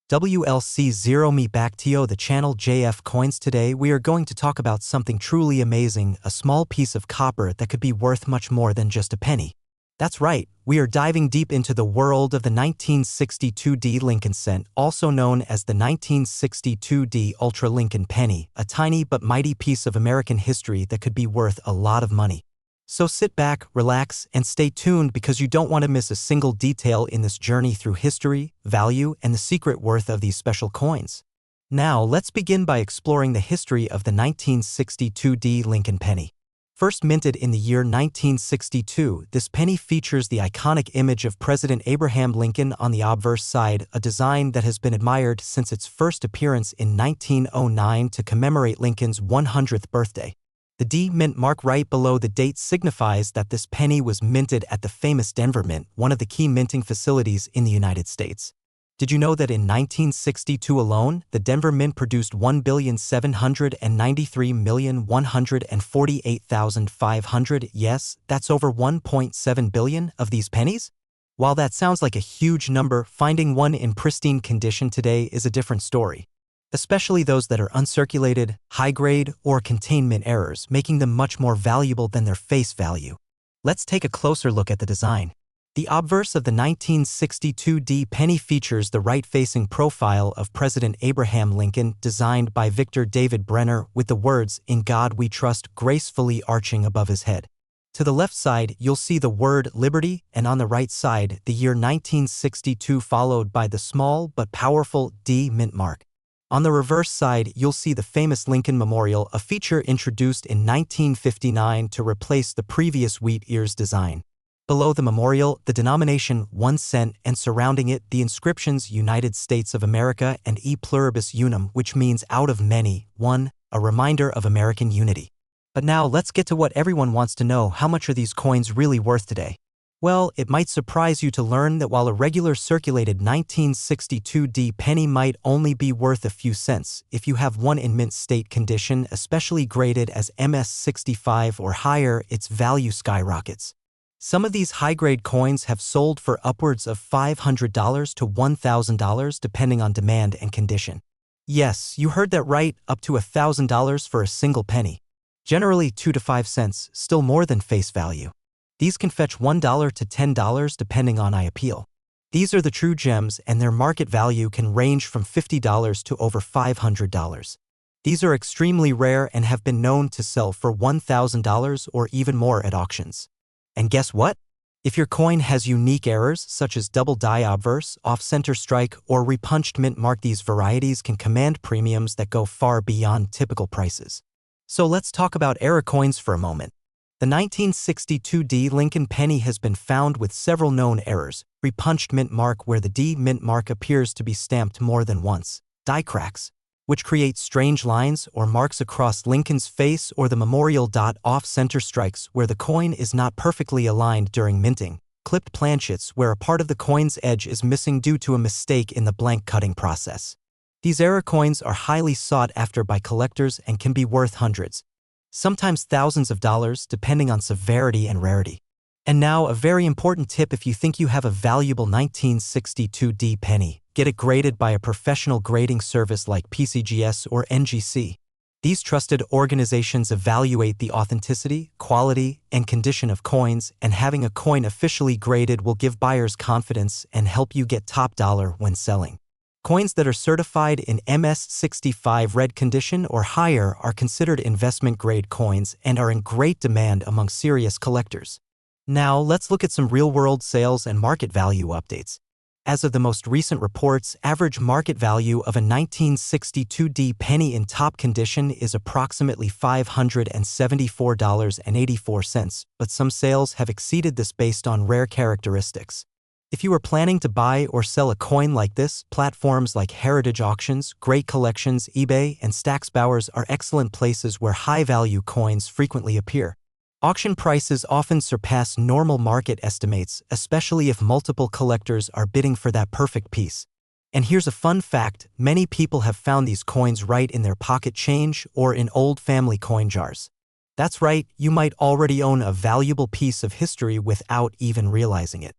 WLC0 me back to yo, the channel JF Coins. Today we are going to talk about something truly amazing, a small piece of copper that could be worth much more than just a penny. That's right, we are diving deep into the world of the 1962D Lincoln cent, also known as the 1962D Ultra Lincoln penny, a tiny but mighty piece of American history that could be worth a lot of money. So sit back, relax, and stay tuned because you don't want to miss a single detail in this journey through history, value, and the secret worth of these special coins. Now, let's begin by exploring the history of the 1962D Lincoln penny. First minted in the year 1962, this penny features the iconic image of President Abraham Lincoln on the obverse side, a design that has been admired since its first appearance in 1909 to commemorate Lincoln's 100th birthday. The D mint mark right below the date signifies that this penny was minted at the famous Denver Mint, one of the key minting facilities in the United States. Did you know that in 1962 alone, the Denver Mint produced 1,793,148,500, yes, that's over 1.7 billion of these pennies? While that sounds like a huge number, finding one in pristine condition today is a different story. Especially those that are uncirculated, high-grade, or contain mint errors, making them much more valuable than their face value. Let's take a closer look at the design. The obverse of the 1962D penny features the right-facing profile of President Abraham Lincoln, designed by Victor David Brenner, with the words, "In God We Trust," gracefully arching above his head. To the left side, you'll see the word Liberty, and on the right side, the year 1962 followed by the small but powerful D mint mark. On the reverse side, you'll see the famous Lincoln Memorial, a feature introduced in 1959 to replace the previous wheat ears design. Below the memorial, the denomination 1 cent, and surrounding it, the inscriptions United States of America and E pluribus unum, which means out of many, one, a reminder of American unity. But now let's get to what everyone wants to know: how much are these coins really worth today? Well, it might surprise you to learn that while a regular circulated 1962D penny might only be worth a few cents, if you have one in mint state condition, especially graded as MS65 or higher, its value skyrockets. Some of these high-grade coins have sold for upwards of $500 to $1,000 depending on demand and condition. Yes, you heard that right, up to $1,000 for a single penny. Generally 2 to 5 cents, still more than face value. These can fetch $1 to $10 depending on appeal. These are the true gems, and their market value can range from $50 to over $500. These are extremely rare and have been known to sell for $1,000 or even more at auctions. And guess what? If your coin has unique errors such as double die obverse, off-center strike, or repunched mint mark, these varieties can command premiums that go far beyond typical prices. So let's talk about error coins for a moment. The 1962D Lincoln penny has been found with several known errors: repunched mint mark, where the D mint mark appears to be stamped more than once; die cracks, which create strange lines or marks across Lincoln's face or the memorial; off-center strikes, where the coin is not perfectly aligned during minting; clipped planchets, where a part of the coin's edge is missing due to a mistake in the blank cutting process. These error coins are highly sought after by collectors and can be worth hundreds, sometimes thousands of dollars, depending on severity and rarity. And now, a very important tip: if you think you have a valuable 1962D penny, get it graded by a professional grading service like PCGS or NGC. These trusted organizations evaluate the authenticity, quality, and condition of coins, and having a coin officially graded will give buyers confidence and help you get top dollar when selling. Coins that are certified in MS65 red condition or higher are considered investment-grade coins and are in great demand among serious collectors. Now, let's look at some real-world sales and market value updates. As of the most recent reports, average market value of a 1962D penny in top condition is approximately $574.84, but some sales have exceeded this based on rare characteristics. If you are planning to buy or sell a coin like this, platforms like Heritage Auctions, Great Collections, eBay, and Stax Bowers are excellent places where high-value coins frequently appear. Auction prices often surpass normal market estimates, especially if multiple collectors are bidding for that perfect piece. And here's a fun fact: many people have found these coins right in their pocket change or in old family coin jars. That's right, you might already own a valuable piece of history without even realizing it.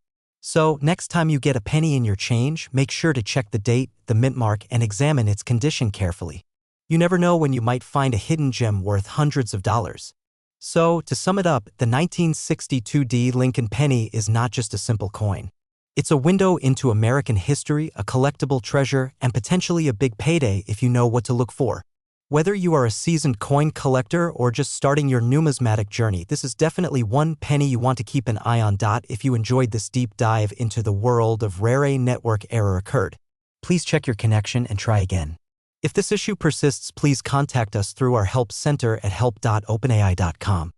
So, next time you get a penny in your change, make sure to check the date, the mint mark, and examine its condition carefully. You never know when you might find a hidden gem worth hundreds of dollars. So, to sum it up, the 1962 Lincoln penny is not just a simple coin. It's a window into American history, a collectible treasure, and potentially a big payday if you know what to look for. Whether you are a seasoned coin collector or just starting your numismatic journey, this is definitely one penny you want to keep an eye on. If you enjoyed this deep dive into the world of rare network error occurred, please check your connection and try again. If this issue persists, please contact us through our help center at help.openai.com.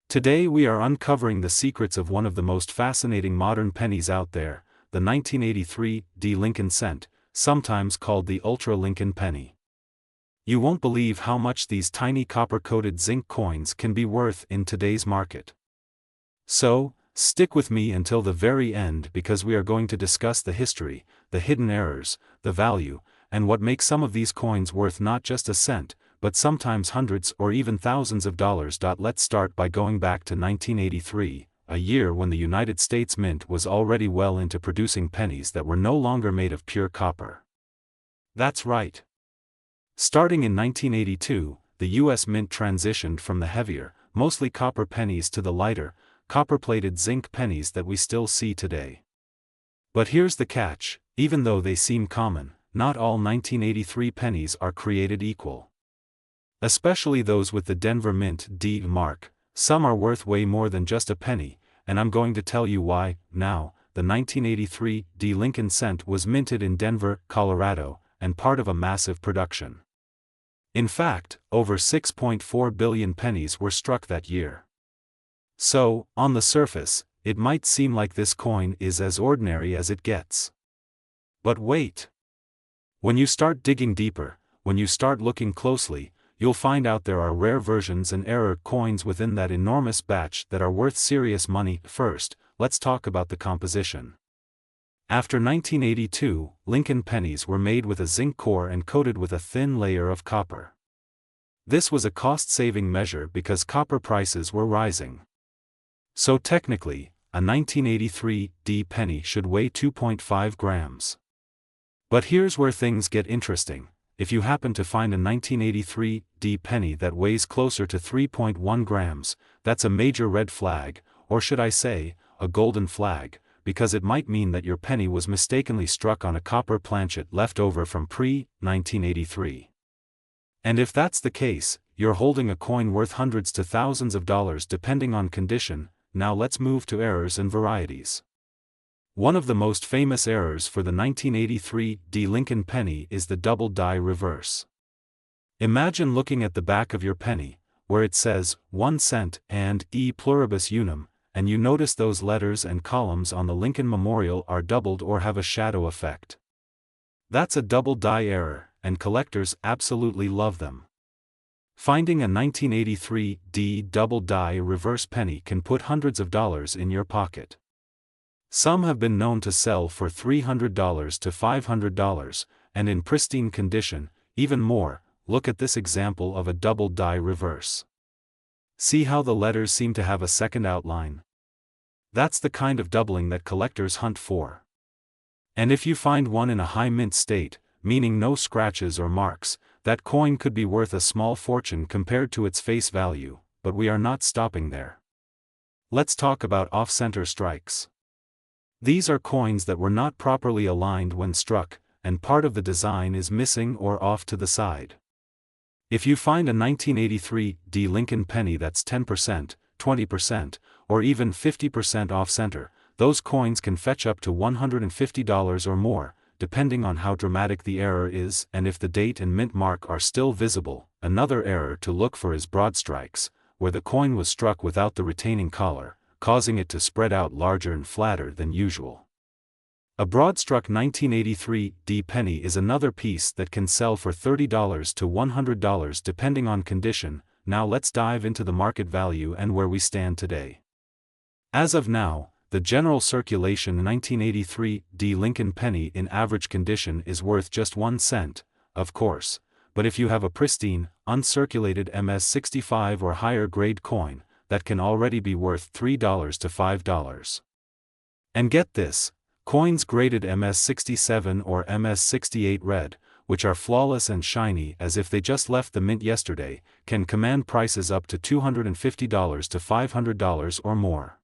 Today we are uncovering the secrets of one of the most fascinating modern pennies out there, the 1983 Lincoln cent, sometimes called the Ultra Lincoln penny. You won't believe how much these tiny copper-coated zinc coins can be worth in today's market. So, stick with me until the very end because we are going to discuss the history, the hidden errors, the value, and what makes some of these coins worth not just a cent, but sometimes hundreds or even thousands of dollars. Let's start by going back to 1983, a year when the United States Mint was already well into producing pennies that were no longer made of pure copper. That's right. Starting in 1982, the U.S. Mint transitioned from the heavier, mostly copper pennies to the lighter, copper-plated zinc pennies that we still see today. But here's the catch: even though they seem common, not all 1983 pennies are created equal. Especially those with the Denver Mint D mark, some are worth way more than just a penny, and I'm going to tell you why. Now, the 1983 Lincoln cent was minted in Denver, Colorado, and part of a massive production. In fact, over 6.4 billion pennies were struck that year. So, on the surface, it might seem like this coin is as ordinary as it gets. But wait! When you start digging deeper, when you start looking closely, you'll find out there are rare versions and error coins within that enormous batch that are worth serious money. First, let's talk about the composition. After 1982, Lincoln pennies were made with a zinc core and coated with a thin layer of copper. This was a cost-saving measure because copper prices were rising. So technically, a 1983 penny should weigh 2.5 grams. But here's where things get interesting. If you happen to find a 1983 penny that weighs closer to 3.1 grams, that's a major red flag, or should I say, a golden flag, because it might mean that your penny was mistakenly struck on a copper planchet left over from pre-1983. And if that's the case, you're holding a coin worth hundreds to thousands of dollars depending on condition. Now let's move to errors and varieties. One of the most famous errors for the 1983 Lincoln penny is the double die reverse. Imagine looking at the back of your penny, where it says 1 cent and e pluribus unum, and you notice those letters and columns on the Lincoln Memorial are doubled or have a shadow effect. That's a double die error, and collectors absolutely love them. Finding a 1983 double die reverse penny can put hundreds of dollars in your pocket. Some have been known to sell for $300 to $500, and in pristine condition, even more. Look at this example of a double die reverse. See how the letters seem to have a second outline? That's the kind of doubling that collectors hunt for. And if you find one in a high mint state, meaning no scratches or marks, that coin could be worth a small fortune compared to its face value, but we are not stopping there. Let's talk about off-center strikes. These are coins that were not properly aligned when struck, and part of the design is missing or off to the side. If you find a 1983 Lincoln penny that's 10%, 20%, or even 50% off-center, those coins can fetch up to $150 or more, depending on how dramatic the error is and if the date and mint mark are still visible. Another error to look for is broad strikes, where the coin was struck without the retaining collar, causing it to spread out larger and flatter than usual. A broad-struck 1983 penny is another piece that can sell for $30 to $100 depending on condition. Now let's dive into the market value and where we stand today. As of now, the general circulation 1983 Lincoln penny in average condition is worth just 1 cent, of course, but if you have a pristine, uncirculated MS-65 or higher grade coin, that can already be worth $3 to $5. And get this, Coins graded MS67 or MS68 red, which are flawless and shiny as if they just left the mint yesterday, can command prices up to $250 to $500 or more.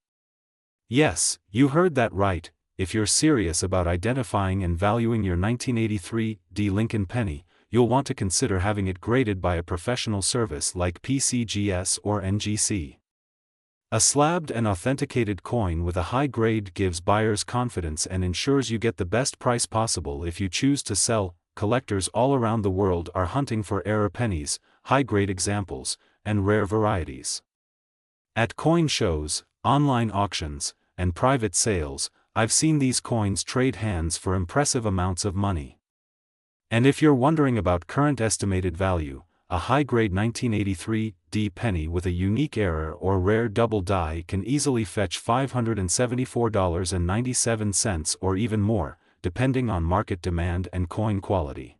Yes, you heard that right. If you're serious about identifying and valuing your 1983 D Lincoln penny, you'll want to consider having it graded by a professional service like PCGS or NGC. A slabbed and authenticated coin with a high grade gives buyers confidence and ensures you get the best price possible if you choose to sell. Collectors all around the world are hunting for error pennies, high-grade examples, and rare varieties. At coin shows, online auctions, and private sales, I've seen these coins trade hands for impressive amounts of money. And if you're wondering about current estimated value, a high-grade 1983 D penny with a unique error or rare double die can easily fetch $574.97 or even more, depending on market demand and coin quality.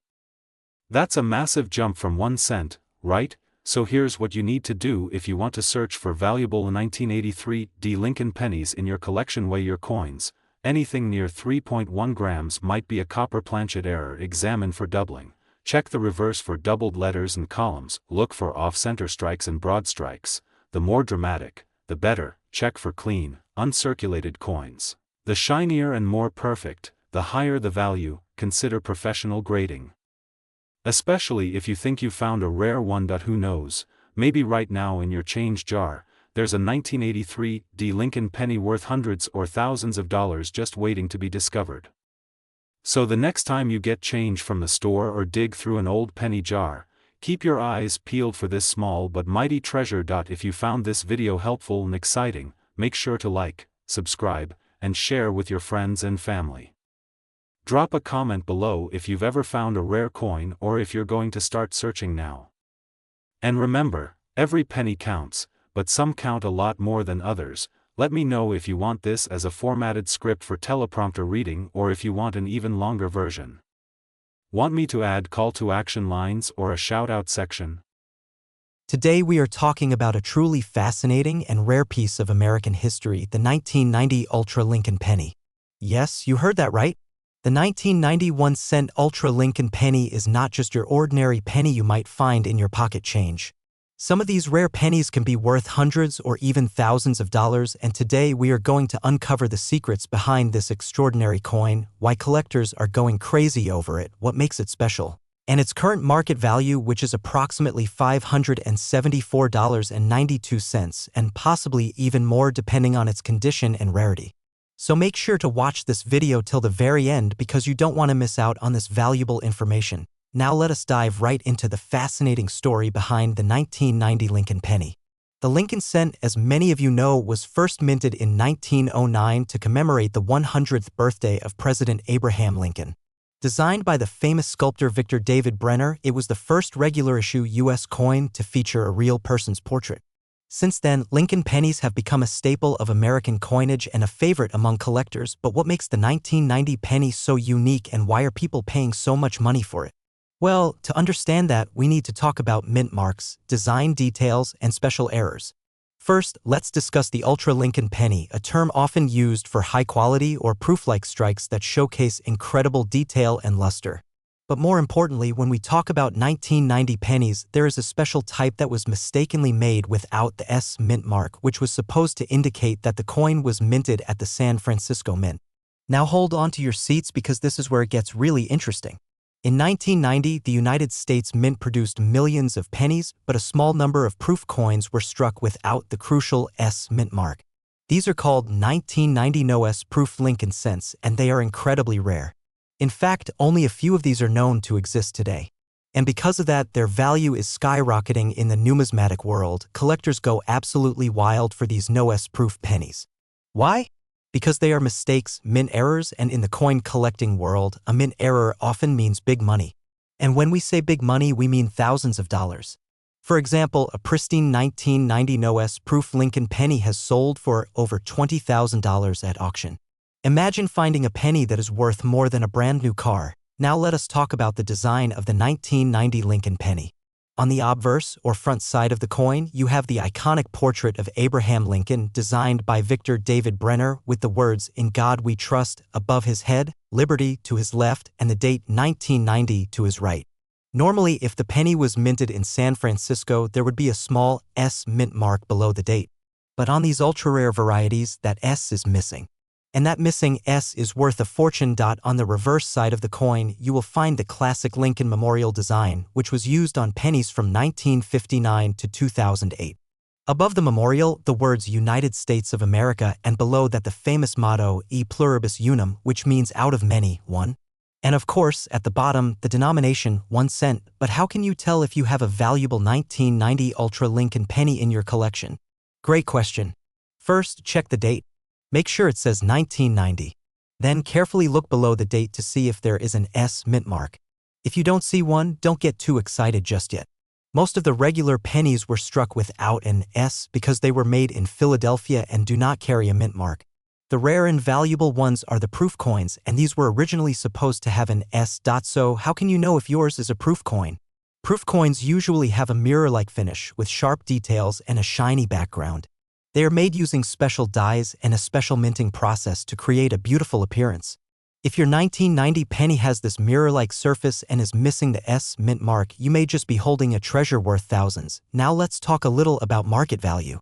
That's a massive jump from 1 cent, right? So here's what you need to do if you want to search for valuable 1983 D Lincoln pennies in your collection. Weigh your coins. Anything near 3.1 grams might be a copper planchet error. Examine for doubling. Check the reverse for doubled letters and columns. Look for off-center strikes and broad strikes. The more dramatic, the better. Check for clean, uncirculated coins. The shinier and more perfect, the higher the value. Consider professional grading. Especially if you think you found a rare one. Who knows, maybe right now in your change jar, there's a 1983 D Lincoln penny worth hundreds or thousands of dollars just waiting to be discovered. So the next time you get change from the store or dig through an old penny jar, keep your eyes peeled for this small but mighty treasure. If you found this video helpful and exciting, make sure to like, subscribe, and share with your friends and family. Drop a comment below if you've ever found a rare coin or if you're going to start searching now. And remember, every penny counts, but some count a lot more than others. Let me know if you want this as a formatted script for teleprompter reading or if you want an even longer version. Want me to add call to action lines or a shout-out section? Today we are talking about a truly fascinating and rare piece of American history, the 1990 Ultra Lincoln penny. Yes, you heard that right. The 1991 Ultra Lincoln penny is not just your ordinary penny you might find in your pocket change. Some of these rare pennies can be worth hundreds or even thousands of dollars, and today we are going to uncover the secrets behind this extraordinary coin, why collectors are going crazy over it, what makes it special, and its current market value, which is approximately $574.92 and possibly even more depending on its condition and rarity. So make sure to watch this video till the very end because you don't want to miss out on this valuable information. Now let us dive right into the fascinating story behind the 1990 Lincoln penny. The Lincoln cent, as many of you know, was first minted in 1909 to commemorate the 100th birthday of President Abraham Lincoln. Designed by the famous sculptor Victor David Brenner, it was the first regular-issue U.S. coin to feature a real person's portrait. Since then, Lincoln pennies have become a staple of American coinage and a favorite among collectors. But what makes the 1990 penny so unique and why are people paying so much money for it? Well, to understand that, we need to talk about mint marks, design details, and special errors. First, let's discuss the Ultra Lincoln penny, a term often used for high-quality or proof-like strikes that showcase incredible detail and luster. But more importantly, when we talk about 1990 pennies, there is a special type that was mistakenly made without the S mint mark, which was supposed to indicate that the coin was minted at the San Francisco Mint. Now hold on to your seats because this is where it gets really interesting. In 1990, the United States Mint produced millions of pennies, but a small number of proof coins were struck without the crucial S mint mark. These are called 1990 No S proof Lincoln cents, and they are incredibly rare. In fact, only a few of these are known to exist today. And because of that, their value is skyrocketing in the numismatic world. Collectors go absolutely wild for these No S proof pennies. Why? Because they are mistakes, mint errors, and in the coin collecting world, a mint error often means big money. And when we say big money, we mean thousands of dollars. For example, a pristine 1990 No S proof Lincoln penny has sold for over $20,000 at auction. Imagine finding a penny that is worth more than a brand new car. Now let us talk about the design of the 1990 Lincoln penny. On the obverse, or front side of the coin, you have the iconic portrait of Abraham Lincoln designed by Victor David Brenner with the words, "In God We Trust," above his head, "Liberty" to his left, and the date 1990 to his right. Normally, if the penny was minted in San Francisco, there would be a small S mint mark below the date. But on these ultra-rare varieties, that S is missing. And that missing S is worth a fortune. On the reverse side of the coin, you will find the classic Lincoln Memorial design, which was used on pennies from 1959 to 2008. Above the memorial, the words United States of America, and below that the famous motto, E pluribus unum, which means out of many, one. And of course, at the bottom, the denomination, 1 cent. But how can you tell if you have a valuable 1990 Ultra Lincoln penny in your collection? Great question. First, check the date. Make sure it says 1990. Then carefully look below the date to see if there is an S mint mark. If you don't see one, don't get too excited just yet. Most of the regular pennies were struck without an S because they were made in Philadelphia and do not carry a mint mark. The rare and valuable ones are the proof coins, and these were originally supposed to have an S. So how can you know if yours is a proof coin? Proof coins usually have a mirror-like finish with sharp details and a shiny background. They are made using special dyes and a special minting process to create a beautiful appearance. If your 1990 penny has this mirror-like surface and is missing the S mint mark, you may just be holding a treasure worth thousands. Now let's talk a little about market value.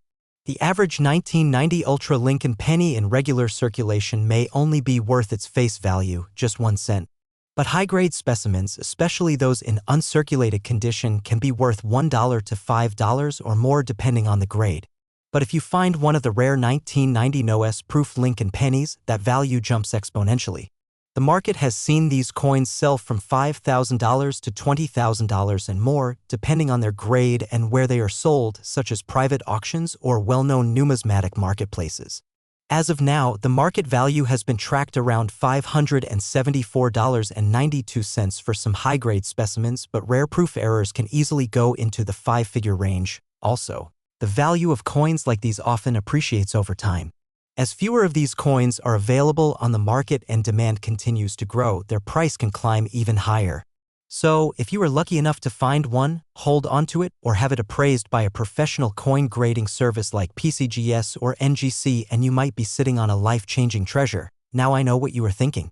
The average 1990 Ultra Lincoln penny in regular circulation may only be worth its face value, just 1 cent. But high-grade specimens, especially those in uncirculated condition, can be worth $1 to $5 or more depending on the grade. But if you find one of the rare 1990 no-S proof Lincoln pennies, that value jumps exponentially. The market has seen these coins sell from $5,000 to $20,000 and more, depending on their grade and where they are sold, such as private auctions or well-known numismatic marketplaces. As of now, the market value has been tracked around $574.92 for some high-grade specimens, but rare proof errors can easily go into the 5-figure range. Also, the value of coins like these often appreciates over time. As fewer of these coins are available on the market and demand continues to grow, their price can climb even higher. So, if you are lucky enough to find one, hold onto it or have it appraised by a professional coin grading service like PCGS or NGC, and you might be sitting on a life-changing treasure. Now I know what you are thinking.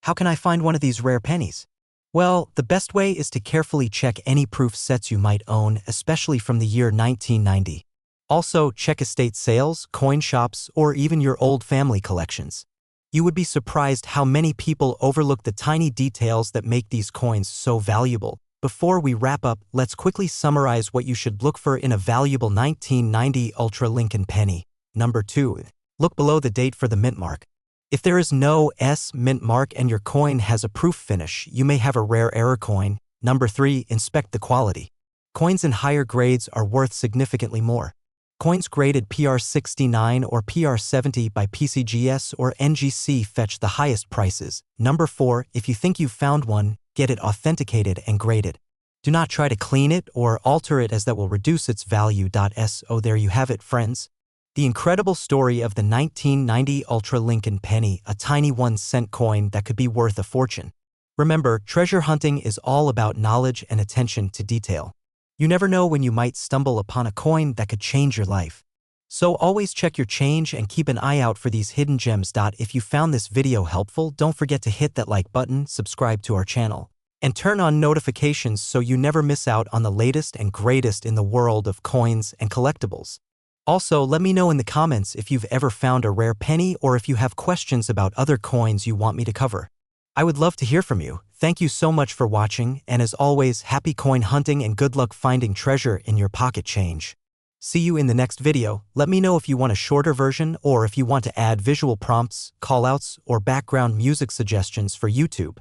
How can I find one of these rare pennies? Well, the best way is to carefully check any proof sets you might own, especially from the year 1990. Also, check estate sales, coin shops, or even your old family collections. You would be surprised how many people overlook the tiny details that make these coins so valuable. Before we wrap up, let's quickly summarize what you should look for in a valuable 1990 Ultra Lincoln penny. Number 2. Look below the date for the mint mark. If there is no S mint mark and your coin has a proof finish, you may have a rare error coin. Number 3. Inspect the quality. Coins in higher grades are worth significantly more. Coins graded PR69 or PR70 by PCGS or NGC fetch the highest prices. Number 4. If you think you've found one, get it authenticated and graded. Do not try to clean it or alter it, as that will reduce its value. So there you have it, friends. The incredible story of the 1990 Ultra Lincoln penny, a tiny 1-cent coin that could be worth a fortune. Remember, treasure hunting is all about knowledge and attention to detail. You never know when you might stumble upon a coin that could change your life. So always check your change and keep an eye out for these hidden gems. If you found this video helpful, don't forget to hit that like button, subscribe to our channel, and turn on notifications so you never miss out on the latest and greatest in the world of coins and collectibles. Also, let me know in the comments if you've ever found a rare penny or if you have questions about other coins you want me to cover. I would love to hear from you. Thank you so much for watching, and as always, happy coin hunting and good luck finding treasure in your pocket change. See you in the next video. Let me know if you want a shorter version or if you want to add visual prompts, callouts, or background music suggestions for YouTube.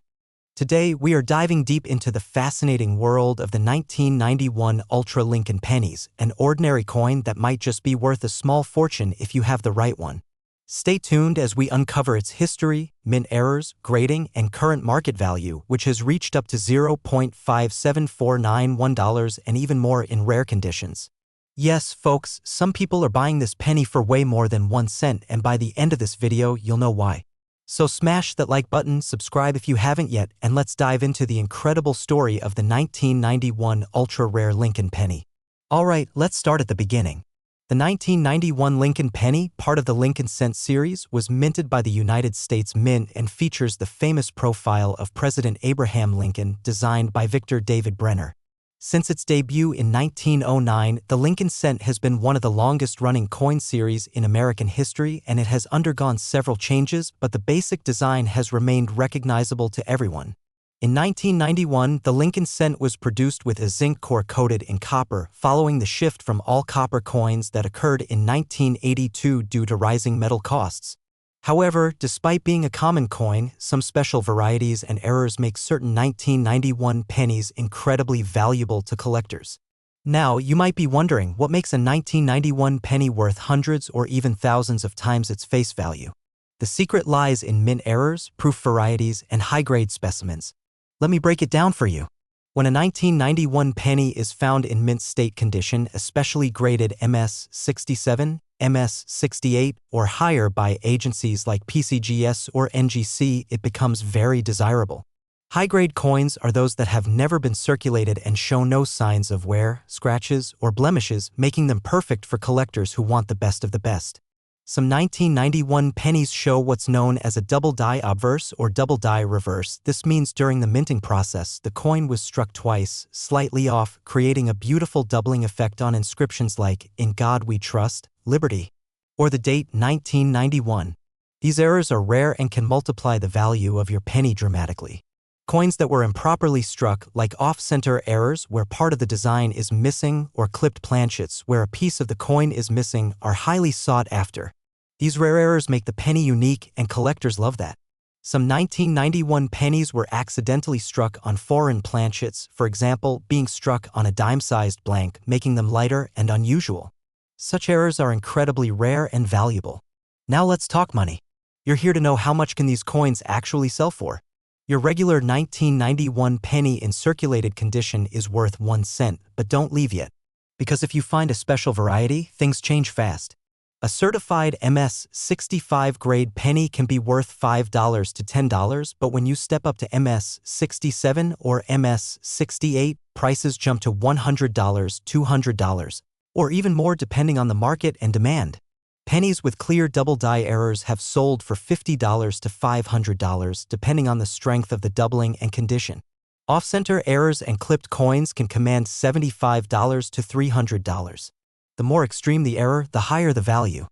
Today, we are diving deep into the fascinating world of the 1991 Ultra Lincoln pennies, an ordinary coin that might just be worth a small fortune if you have the right one. Stay tuned as we uncover its history, mint errors, grading, and current market value, which has reached up to $0.57491 and even more in rare conditions. Yes, folks, some people are buying this penny for way more than 1 cent, and by the end of this video, you'll know why. So smash that like button, subscribe if you haven't yet, and let's dive into the incredible story of the 1991 ultra-rare Lincoln penny. Alright, let's start at the beginning. The 1991 Lincoln penny, part of the Lincoln cent series, was minted by the United States Mint and features the famous profile of President Abraham Lincoln, designed by Victor David Brenner. Since its debut in 1909, the Lincoln cent has been one of the longest-running coin series in American history, and it has undergone several changes, but the basic design has remained recognizable to everyone. In 1991, the Lincoln cent was produced with a zinc core coated in copper, following the shift from all-copper coins that occurred in 1982 due to rising metal costs. However, despite being a common coin, some special varieties and errors make certain 1991 pennies incredibly valuable to collectors. Now, you might be wondering what makes a 1991 penny worth hundreds or even thousands of times its face value. The secret lies in mint errors, proof varieties, and high-grade specimens. Let me break it down for you. When a 1991 penny is found in mint state condition, especially graded MS-67, MS-68, or higher by agencies like PCGS or NGC, it becomes very desirable. High-grade coins are those that have never been circulated and show no signs of wear, scratches, or blemishes, making them perfect for collectors who want the best of the best. Some 1991 pennies show what's known as a double die obverse or double die reverse. This means during the minting process, the coin was struck twice, slightly off, creating a beautiful doubling effect on inscriptions like, "In God We Trust, Liberty," or the date 1991. These errors are rare and can multiply the value of your penny dramatically. Coins that were improperly struck, like off-center errors where part of the design is missing, or clipped planchets where a piece of the coin is missing, are highly sought after. These rare errors make the penny unique, and collectors love that. Some 1991 pennies were accidentally struck on foreign planchets, for example, being struck on a dime-sized blank, making them lighter and unusual. Such errors are incredibly rare and valuable. Now let's talk money. You're here to know how much can these coins actually sell for. Your regular 1991 penny in circulated condition is worth 1 cent, but don't leave yet. Because if you find a special variety, things change fast. A certified MS-65 grade penny can be worth $5 to $10, but when you step up to MS-67 or MS-68, prices jump to $100, $200, or even more depending on the market and demand. Pennies with clear double die errors have sold for $50 to $500, depending on the strength of the doubling and condition. Off-center errors and clipped coins can command $75 to $300. The more extreme the error, the higher the value.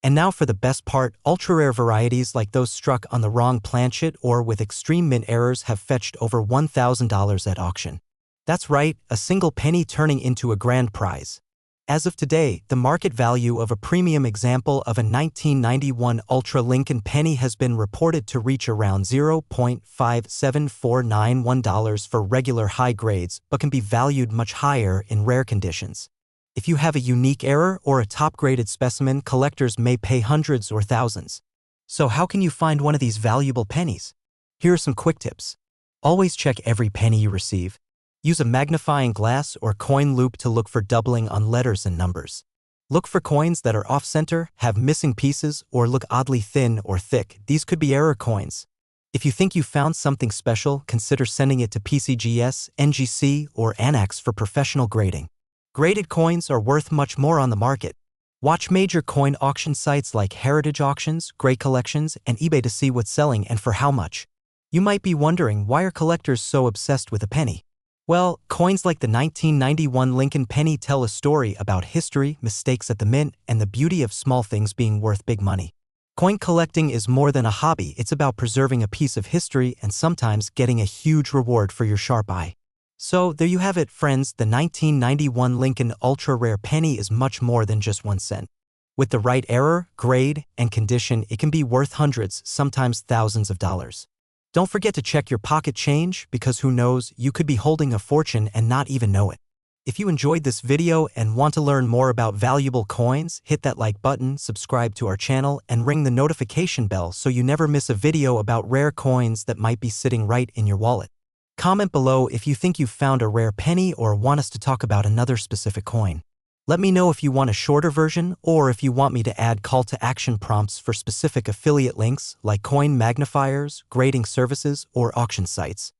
And now for the best part, ultra-rare varieties like those struck on the wrong planchet or with extreme mint errors have fetched over $1,000 at auction. That's right, a single penny turning into a grand prize. As of today, the market value of a premium example of a 1991 Ultra Lincoln penny has been reported to reach around $0.57491 for regular high grades, but can be valued much higher in rare conditions. If you have a unique error or a top-graded specimen, collectors may pay hundreds or thousands. So how can you find one of these valuable pennies? Here are some quick tips. Always check every penny you receive. Use a magnifying glass or coin loop to look for doubling on letters and numbers. Look for coins that are off-center, have missing pieces, or look oddly thin or thick. These could be error coins. If you think you found something special, consider sending it to PCGS, NGC, or Annex for professional grading. Graded coins are worth much more on the market. Watch major coin auction sites like Heritage Auctions, Great Collections, and eBay to see what's selling and for how much. You might be wondering, why are collectors so obsessed with a penny? Well, coins like the 1991 Lincoln penny tell a story about history, mistakes at the mint, and the beauty of small things being worth big money. Coin collecting is more than a hobby, it's about preserving a piece of history and sometimes getting a huge reward for your sharp eye. So, there you have it, friends, the 1991 Lincoln ultra-rare penny is much more than just 1 cent. With the right error, grade, and condition, it can be worth hundreds, sometimes thousands of dollars. Don't forget to check your pocket change, because who knows, you could be holding a fortune and not even know it. If you enjoyed this video and want to learn more about valuable coins, hit that like button, subscribe to our channel, and ring the notification bell so you never miss a video about rare coins that might be sitting right in your wallet. Comment below if you think you've found a rare penny or want us to talk about another specific coin. Let me know if you want a shorter version or if you want me to add call to action prompts for specific affiliate links like coin magnifiers, grading services, or auction sites.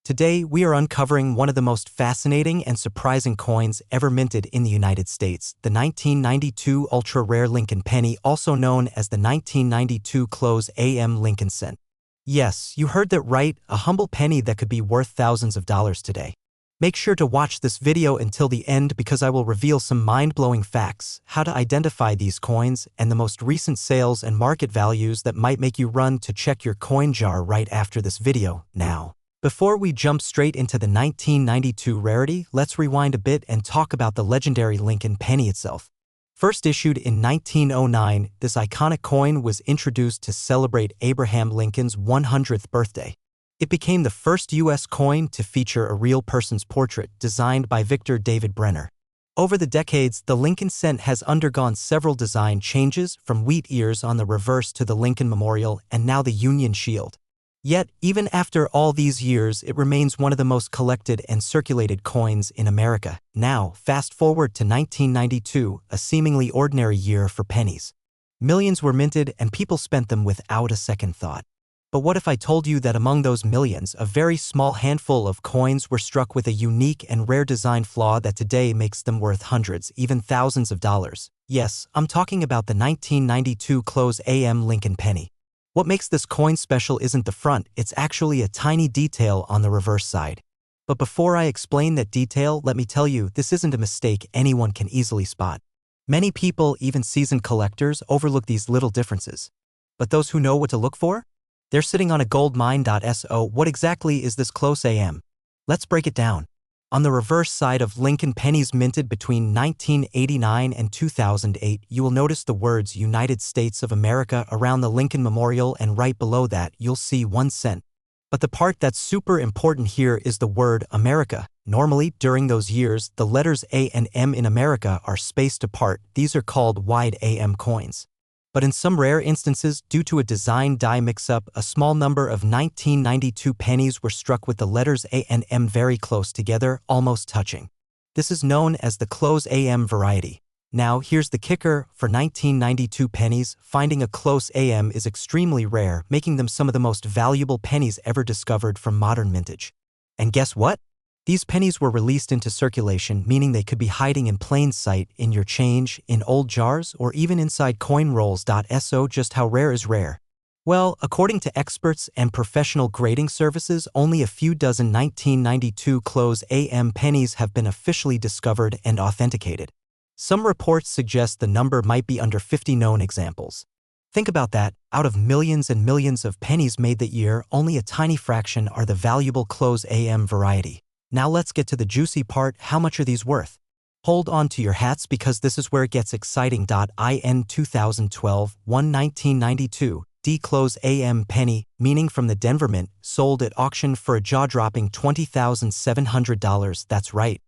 Today, we are uncovering one of the most fascinating and surprising coins ever minted in the United States, the 1992 ultra-rare Lincoln penny, also known as the 1992 close AM Lincoln cent. Yes, you heard that right, a humble penny that could be worth thousands of dollars today. Make sure to watch this video until the end because I will reveal some mind-blowing facts, how to identify these coins, and the most recent sales and market values that might make you run to check your coin jar right after this video. Now, before we jump straight into the 1992 rarity, let's rewind a bit and talk about the legendary Lincoln penny itself. First issued in 1909, this iconic coin was introduced to celebrate Abraham Lincoln's 100th birthday. It became the first U.S. coin to feature a real person's portrait designed by Victor David Brenner. Over the decades, the Lincoln cent has undergone several design changes, from wheat ears on the reverse to the Lincoln Memorial and now the Union Shield. Yet, even after all these years, it remains one of the most collected and circulated coins in America. Now, fast forward to 1992, a seemingly ordinary year for pennies. Millions were minted and people spent them without a second thought. But what if I told you that among those millions, a very small handful of coins were struck with a unique and rare design flaw that today makes them worth hundreds, even thousands of dollars? Yes, I'm talking about the 1992 close AM Lincoln penny. What makes this coin special isn't the front, it's actually a tiny detail on the reverse side. But before I explain that detail, let me tell you, this isn't a mistake anyone can easily spot. Many people, even seasoned collectors, overlook these little differences. But those who know what to look for? They're sitting on a gold mine. So what exactly is this close AM? Let's break it down. On the reverse side of Lincoln pennies minted between 1989 and 2008, you will notice the words United States of America around the Lincoln Memorial, and right below that you'll see 1 cent. But the part that's super important here is the word America. Normally, during those years, the letters A and M in America are spaced apart. These are called wide AM coins. But in some rare instances, due to a design die mix-up, a small number of 1992 pennies were struck with the letters A and M very close together, almost touching. This is known as the close AM variety. Now, here's the kicker. For 1992 pennies, finding a close AM is extremely rare, making them some of the most valuable pennies ever discovered from modern mintage. And guess what? These pennies were released into circulation, meaning they could be hiding in plain sight in your change, in old jars, or even inside coin rolls. So just how rare is rare? Well, according to experts and professional grading services, only a few dozen 1992 close AM pennies have been officially discovered and authenticated. Some reports suggest the number might be under 50 known examples. Think about that. Out of millions and millions of pennies made that year, only a tiny fraction are the valuable close AM variety. Now let's get to the juicy part. How much are these worth? Hold on to your hats because this is where it gets exciting. In 2012, one 1992 D-close AM penny, meaning from the Denver Mint, sold at auction for a jaw-dropping $20,700. That's right.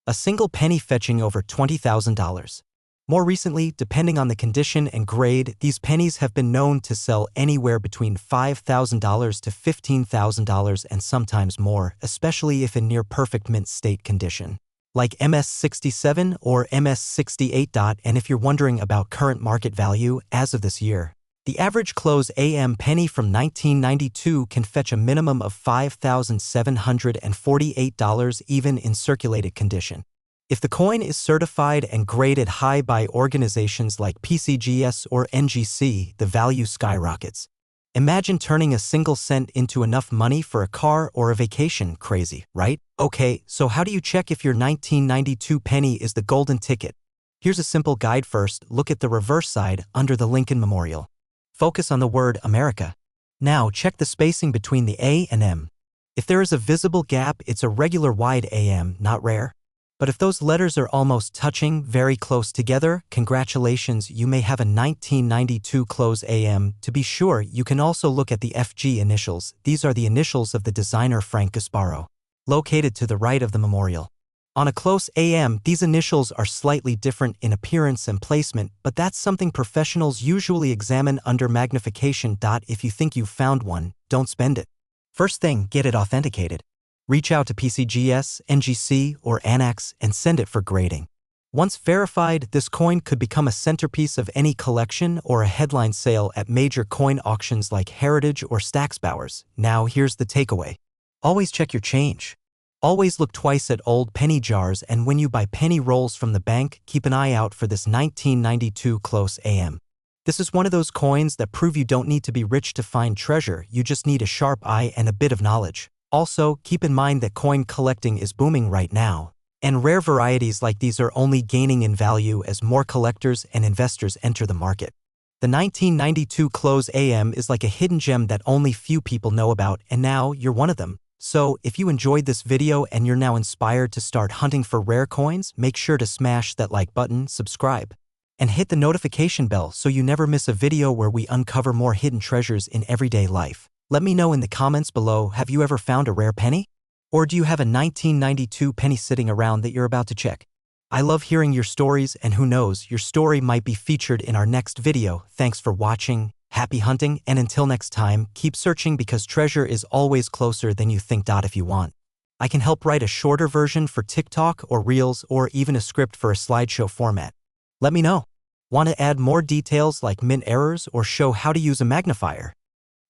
A single penny fetching over $20,000. More recently, depending on the condition and grade, these pennies have been known to sell anywhere between $5,000 to $15,000 and sometimes more, especially if in near-perfect mint state condition, like MS-67 or MS-68. And if you're wondering about current market value, as of this year, the average close AM penny from 1992 can fetch a minimum of $5,748 even in circulated condition. If the coin is certified and graded high by organizations like PCGS or NGC, the value skyrockets. Imagine turning a single cent into enough money for a car or a vacation. Crazy, right? Okay, so how do you check if your 1992 penny is the golden ticket? Here's a simple guide. First, look at the reverse side under the Lincoln Memorial. Focus on the word America. Now, check the spacing between the A and M. If there is a visible gap, it's a regular wide AM, not rare. But if those letters are almost touching, very close together, congratulations, you may have a 1992 close AM. To be sure, you can also look at the FG initials. These are the initials of the designer Frank Gasparo, located to the right of the memorial. On a close AM, these initials are slightly different in appearance and placement, but that's something professionals usually examine under magnification. If you think you've found one, don't spend it. First thing, get it authenticated. Reach out to PCGS, NGC, or Annex and send it for grading. Once verified, this coin could become a centerpiece of any collection or a headline sale at major coin auctions like Heritage or Stacksbowers. Now here's the takeaway. Always check your change. Always look twice at old penny jars, and when you buy penny rolls from the bank, keep an eye out for this 1992 close AM. This is one of those coins that prove you don't need to be rich to find treasure, you just need a sharp eye and a bit of knowledge. Also, keep in mind that coin collecting is booming right now, and rare varieties like these are only gaining in value as more collectors and investors enter the market. The 1992 close AM is like a hidden gem that only few people know about, and now you're one of them. So, if you enjoyed this video and you're now inspired to start hunting for rare coins, make sure to smash that like button, subscribe, and hit the notification bell so you never miss a video where we uncover more hidden treasures in everyday life. Let me know in the comments below, have you ever found a rare penny? Or do you have a 1992 penny sitting around that you're about to check? I love hearing your stories, and who knows, your story might be featured in our next video. Thanks for watching, happy hunting, and until next time, keep searching because treasure is always closer than you think. If you want, I can help write a shorter version for TikTok or Reels, or even a script for a slideshow format. Let me know. Want to add more details like mint errors or show how to use a magnifier?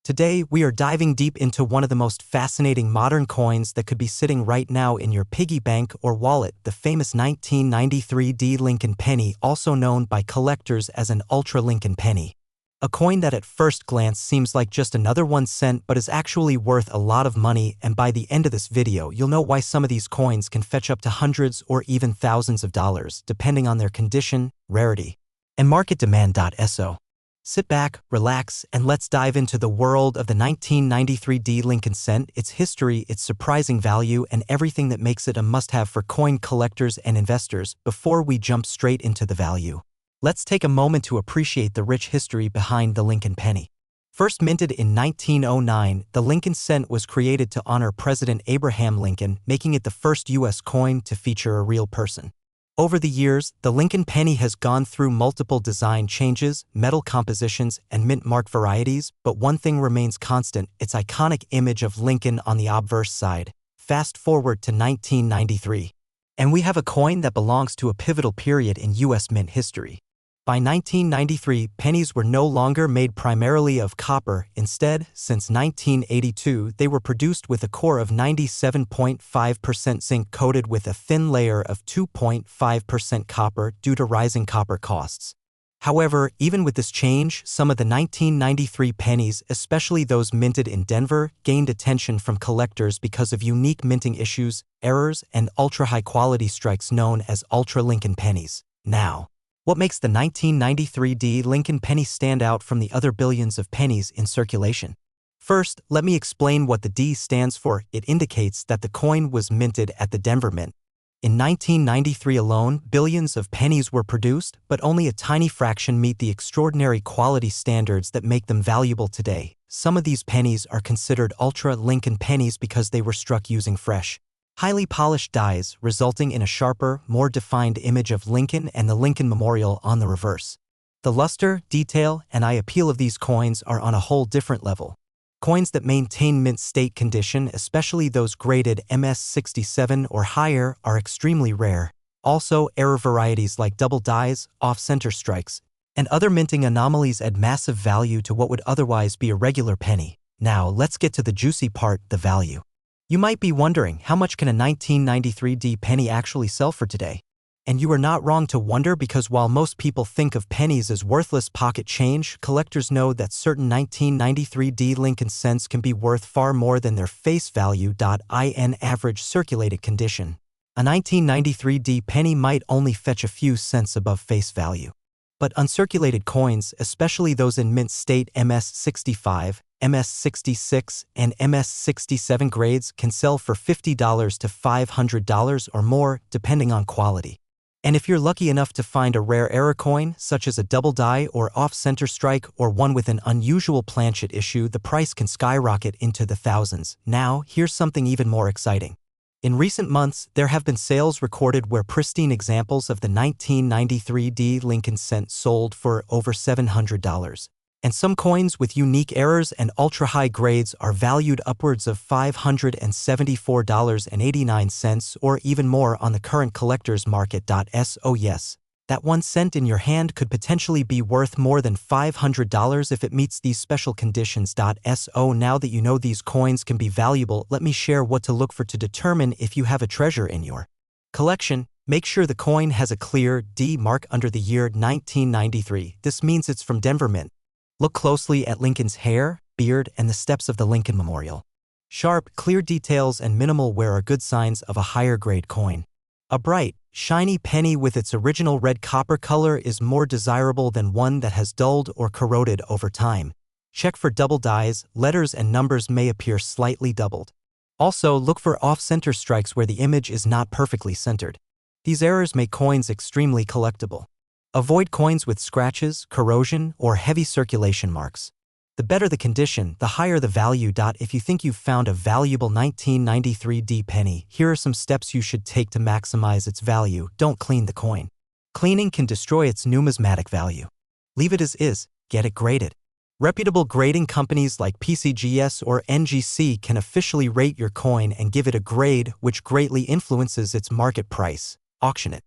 Today, we are diving deep into one of the most fascinating modern coins that could be sitting right now in your piggy bank or wallet, the famous 1993 D Lincoln penny, also known by collectors as an ultra Lincoln penny. A coin that at first glance seems like just another 1 cent but is actually worth a lot of money, and by the end of this video you'll know why some of these coins can fetch up to hundreds or even thousands of dollars, depending on their condition, rarity, and market demand. So, sit back, relax, and let's dive into the world of the 1993 D Lincoln cent, its history, its surprising value, and everything that makes it a must-have for coin collectors and investors. Before we jump straight into the value, let's take a moment to appreciate the rich history behind the Lincoln penny. First minted in 1909, the Lincoln cent was created to honor President Abraham Lincoln, making it the first U.S. coin to feature a real person. Over the years, the Lincoln penny has gone through multiple design changes, metal compositions, and mint mark varieties, but one thing remains constant: its iconic image of Lincoln on the obverse side. Fast forward to 1993, and we have a coin that belongs to a pivotal period in U.S. mint history. By 1993, pennies were no longer made primarily of copper. Instead, since 1982, they were produced with a core of 97.5% zinc coated with a thin layer of 2.5% copper due to rising copper costs. However, even with this change, some of the 1993 pennies, especially those minted in Denver, gained attention from collectors because of unique minting issues, errors, and ultra-high-quality strikes known as Ultra Lincoln pennies. Now, what makes the 1993 D Lincoln penny stand out from the other billions of pennies in circulation? First, let me explain what the D stands for. It indicates that the coin was minted at the Denver Mint. In 1993 alone, billions of pennies were produced, but only a tiny fraction meet the extraordinary quality standards that make them valuable today. Some of these pennies are considered Ultra Lincoln pennies because they were struck using fresh, highly polished dies, resulting in a sharper, more defined image of Lincoln and the Lincoln Memorial on the reverse. The luster, detail, and eye appeal of these coins are on a whole different level. Coins that maintain mint state condition, especially those graded MS67 or higher, are extremely rare. Also, error varieties like double dies, off-center strikes, and other minting anomalies add massive value to what would otherwise be a regular penny. Now, let's get to the juicy part, the value. You might be wondering, how much can a 1993 D penny actually sell for today? And you are not wrong to wonder, because while most people think of pennies as worthless pocket change, collectors know that certain 1993 D Lincoln cents can be worth far more than their face value. In average circulated condition, a 1993 D penny might only fetch a few cents above face value. But uncirculated coins, especially those in mint state MS65, MS66, and MS67 grades, can sell for $50 to $500 or more, depending on quality. And if you're lucky enough to find a rare error coin, such as a double die or off-center strike, or one with an unusual planchet issue, the price can skyrocket into the thousands. Now, here's something even more exciting. In recent months, there have been sales recorded where pristine examples of the 1993 D Lincoln cent sold for over $700. And some coins with unique errors and ultra-high grades are valued upwards of $574.89 or even more on the current collector's market. So yes, that 1 cent in your hand could potentially be worth more than $500 if it meets these special conditions. So now that you know these coins can be valuable, let me share what to look for to determine if you have a treasure in your collection. Make sure the coin has a clear D mark under the year 1993. This means it's from Denver Mint. Look closely at Lincoln's hair, beard, and the steps of the Lincoln Memorial. Sharp, clear details and minimal wear are good signs of a higher-grade coin. A bright, shiny penny with its original red copper color is more desirable than one that has dulled or corroded over time. Check for double dyes, letters and numbers may appear slightly doubled. Also, look for off-center strikes where the image is not perfectly centered. These errors make coins extremely collectible. Avoid coins with scratches, corrosion, or heavy circulation marks. The better the condition, the higher the value. If you think you've found a valuable 1993 D penny, here are some steps you should take to maximize its value. Don't clean the coin. Cleaning can destroy its numismatic value. Leave it as is, get it graded. Reputable grading companies like PCGS or NGC can officially rate your coin and give it a grade, which greatly influences its market price. Auction it.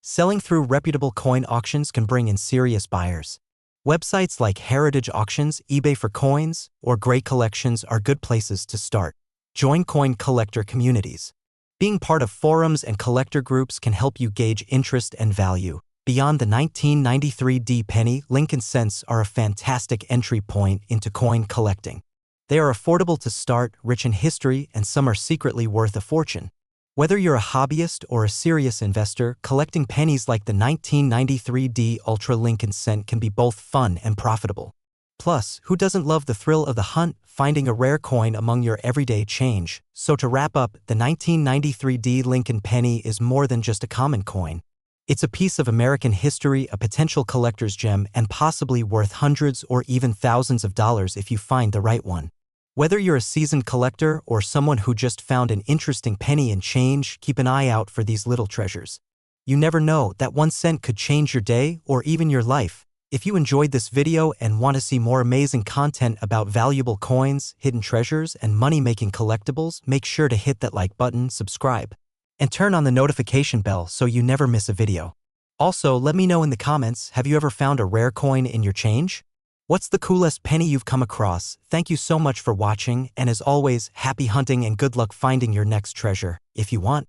Selling through reputable coin auctions can bring in serious buyers. Websites like Heritage Auctions, eBay for Coins, or Great Collections are good places to start. Join coin collector communities. Being part of forums and collector groups can help you gauge interest and value. Beyond the 1993 D penny, Lincoln cents are a fantastic entry point into coin collecting. They are affordable to start, rich in history, and some are secretly worth a fortune. Whether you're a hobbyist or a serious investor, collecting pennies like the 1993 D Ultra Lincoln cent can be both fun and profitable. Plus, who doesn't love the thrill of the hunt, finding a rare coin among your everyday change? So to wrap up, the 1993 D Lincoln penny is more than just a common coin. It's a piece of American history, a potential collector's gem, and possibly worth hundreds or even thousands of dollars if you find the right one. Whether you're a seasoned collector or someone who just found an interesting penny and change, keep an eye out for these little treasures. You never know, that 1 cent could change your day or even your life. If you enjoyed this video and want to see more amazing content about valuable coins, hidden treasures, and money-making collectibles, make sure to hit that like button, subscribe, and turn on the notification bell so you never miss a video. Also, let me know in the comments, have you ever found a rare coin in your change? What's the coolest penny you've come across? Thank you so much for watching, and as always, happy hunting and good luck finding your next treasure. If you want,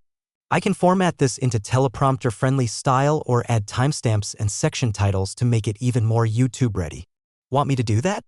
I can format this into teleprompter-friendly style or add timestamps and section titles to make it even more YouTube-ready. Want me to do that?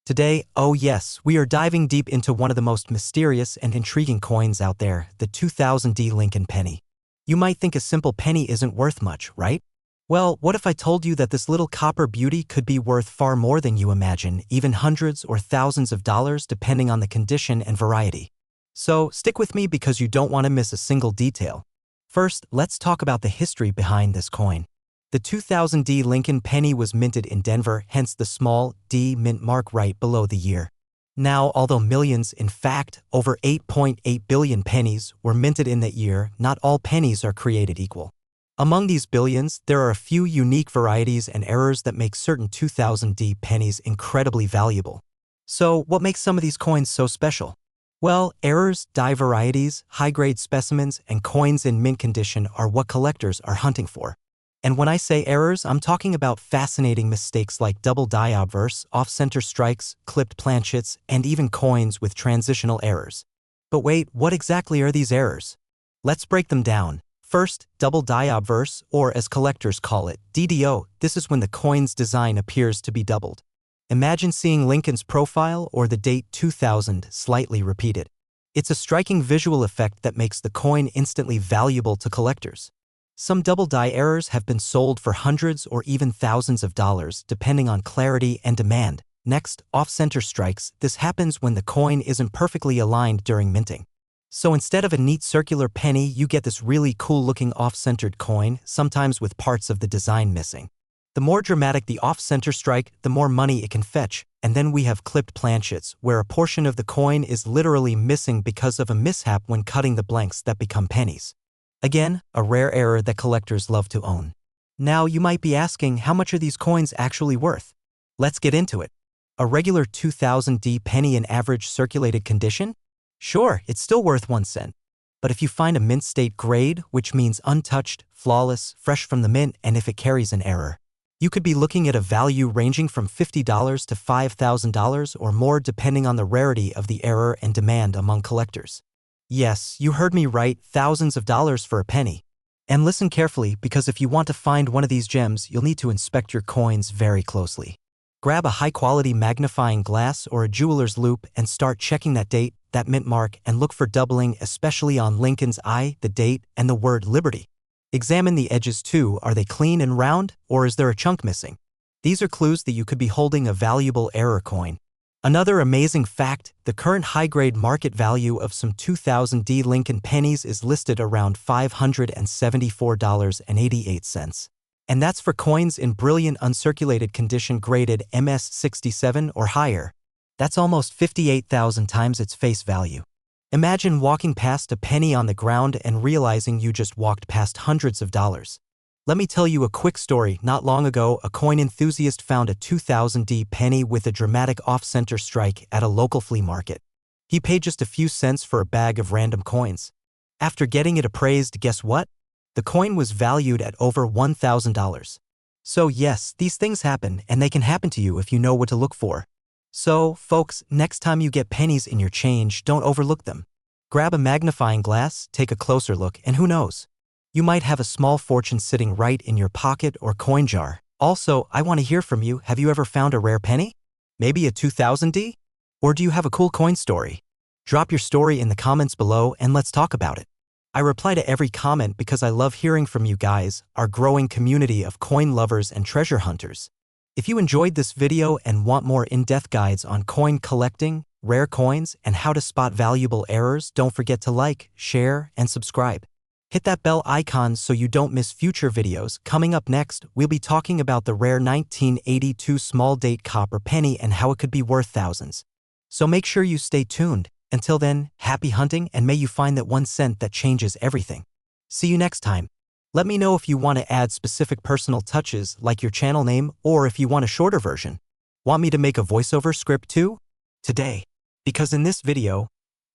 Today, oh yes, we are diving deep into one of the most mysterious and intriguing coins out there, the 2000 D Lincoln penny. You might think a simple penny isn't worth much, right? Well, what if I told you that this little copper beauty could be worth far more than you imagine, even hundreds or thousands of dollars depending on the condition and variety? So, stick with me because you don't want to miss a single detail. First, let's talk about the history behind this coin. The 2000 D Lincoln penny was minted in Denver, hence the small D mint mark right below the year. Now, although millions, in fact, over 8.8 billion pennies were minted in that year, not all pennies are created equal. Among these billions, there are a few unique varieties and errors that make certain 2000 D pennies incredibly valuable. So, what makes some of these coins so special? Well, errors, die varieties, high-grade specimens, and coins in mint condition are what collectors are hunting for. And when I say errors, I'm talking about fascinating mistakes like double die obverse, off-center strikes, clipped planchets, and even coins with transitional errors. But wait, what exactly are these errors? Let's break them down. First, double die obverse, or as collectors call it, DDO. This is when the coin's design appears to be doubled. Imagine seeing Lincoln's profile or the date 2000 slightly repeated. It's a striking visual effect that makes the coin instantly valuable to collectors. Some double die errors have been sold for hundreds or even thousands of dollars, depending on clarity and demand. Next, off-center strikes. This happens when the coin isn't perfectly aligned during minting. So instead of a neat circular penny, you get this really cool-looking off-centered coin, sometimes with parts of the design missing. The more dramatic the off-center strike, the more money it can fetch. And then we have clipped planchets, where a portion of the coin is literally missing because of a mishap when cutting the blanks that become pennies. Again, a rare error that collectors love to own. Now you might be asking, how much are these coins actually worth? Let's get into it. A regular 2000D penny in average circulated condition? Sure, it's still worth 1 cent. But if you find a mint state grade, which means untouched, flawless, fresh from the mint, and if it carries an error, you could be looking at a value ranging from $50 to $5,000 or more depending on the rarity of the error and demand among collectors. Yes, you heard me right, thousands of dollars for a penny. And listen carefully, because if you want to find one of these gems, you'll need to inspect your coins very closely. Grab a high-quality magnifying glass or a jeweler's loupe and start checking that date, that mint mark, and look for doubling, especially on Lincoln's eye, the date, and the word liberty. Examine the edges too. Are they clean and round, or is there a chunk missing? These are clues that you could be holding a valuable error coin. Another amazing fact, the current high-grade market value of some 2000D Lincoln pennies is listed around $574.88. And that's for coins in brilliant uncirculated condition graded MS67 or higher. That's almost 58,000 times its face value. Imagine walking past a penny on the ground and realizing you just walked past hundreds of dollars. Let me tell you a quick story. Not long ago, a coin enthusiast found a 2000D penny with a dramatic off-center strike at a local flea market. He paid just a few cents for a bag of random coins. After getting it appraised, guess what? The coin was valued at over $1,000. So yes, these things happen, and they can happen to you if you know what to look for. So, folks, next time you get pennies in your change, don't overlook them. Grab a magnifying glass, take a closer look, and who knows? You might have a small fortune sitting right in your pocket or coin jar. Also, I want to hear from you. Have you ever found a rare penny? Maybe a 2000D? Or do you have a cool coin story? Drop your story in the comments below and let's talk about it. I reply to every comment because I love hearing from you guys, our growing community of coin lovers and treasure hunters. If you enjoyed this video and want more in-depth guides on coin collecting, rare coins, and how to spot valuable errors, don't forget to like, share, and subscribe. Hit that bell icon so you don't miss future videos. Coming up next, we'll be talking about the rare 1982 small date copper penny and how it could be worth thousands. So make sure you stay tuned. Until then, happy hunting, and may you find that 1 cent that changes everything. See you next time. Let me know if you want to add specific personal touches like your channel name, or if you want a shorter version. Want me to make a voiceover script too? Today. Because in this video,